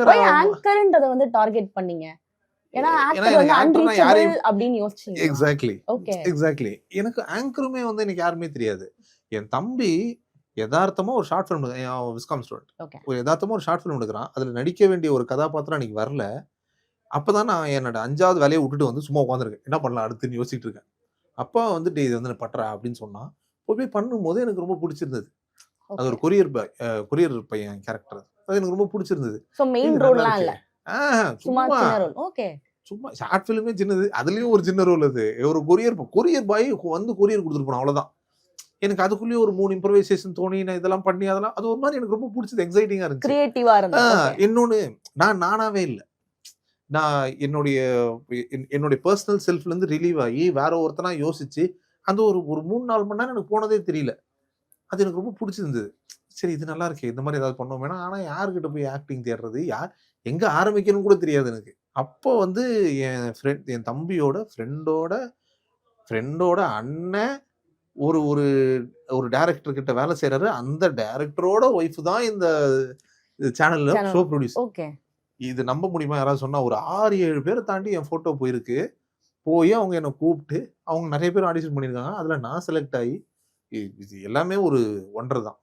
Why ஆங்கர்ன்றத வந்து target பண்ணீங்க? ஏன்னா ஆக்டர் வந்து அன்ரீச்சபிள் அப்படின்னு யோசிச்சீங்க. எக்ஸாக்ட்லி. எனக்கு ஆங்கருமே வந்து எனக்கு யாருமே தெரியாது. என் தம்பி யதார்த்தமா ஒரு ஷார்ட் ஃபிலிம் விஸ்காம் ஸ்டூடெண்ட் ஒரு யதார்த்தமா ஒரு ஷார்ட் ஃபிலிம் எடுக்கிறான். அதுல நடிக்க வேண்டிய ஒரு கதாபாத்திரம் அன்னைக்கு வரல. அப்பதான் நான் என்னோட 5வது வேலையை விட்டுட்டு வந்து சும்மா உட்காந்துருக்கேன். என்ன பண்ணலாம் அடுத்துன்னு யோசிச்சுட்டு இருக்கேன். அப்பா வந்துட்டு இது வந்து பண்றா அப்படின்னு சொன்னா போய் பண்ணும்போது எனக்கு ரொம்ப பிடிச்சிருந்தது. அது ஒரு கொரியர் பையன் கேரக்டர். அது எனக்கு ரொம்ப பிடிச்சிருந்தது. சும்மா ஷார்ட் ஃபிலிமே சின்னது, அதுலயும் ஒரு சின்ன ரோல். அது ஒரு கொரியர் பாய் வந்து கொரியர் கொடுத்துட்டு போனோம், அவ்வளவுதான். எனக்கு அதுக்குள்ளேயே ஒரு 3 இம்ப்ரவைசேஷன் தோணி நான் இதெல்லாம் பண்ணி அதெல்லாம் அது ஒரு மாதிரி எனக்கு ரொம்ப பிடிச்சது, எக்ஸைட்டிங்கா இருந்துச்சு, கிரியேட்டிவா இருந்துச்சு. இன்னொன்னு நானாவே இல்லை, நான் என்னுடைய பர்சனல் செல்ஃப்ல இருந்து ரிலீவ் ஆகி வேற ஒருத்தனா யோசிச்சு அந்த ஒரு 3-4 மணி நேரம் எனக்கு போனதே தெரியல. அது எனக்கு ரொம்ப பிடிச்சிருந்தது. சரி இது நல்லா இருக்கு, இந்த மாதிரி ஏதாவது பண்ணுவோம் வேணா. ஆனா யாருக்கிட்ட போய் ஆக்டிங் தேடுறது, எங்க ஆரம்பிக்கணும்னு கூட தெரியாது எனக்கு. அப்போ வந்து என் தம்பியோட ஃப்ரெண்டோட அண்ணன் ஒரு ஒரு ஒரு டைரக்டர் கிட்ட வேலை செய்யறாரு. அந்த டைரக்டரோட ஒய்ஃப் தான் இந்த சேனல்ல ஷோ ப்ரொடியூசர். இது நம்ப முடியுமா? யாராவது சொன்னா ஒரு 6-7 பேரை தாண்டி என் போட்டோ போயிருக்கு. போய் அவங்க என்னை கூப்பிட்டு அவங்க நிறைய பேர் ஆடிஷன் பண்ணியிருக்காங்க. அதுல நான் செலக்ட் ஆகி இது எல்லாமே ஒரு ஒன்றரை தான்.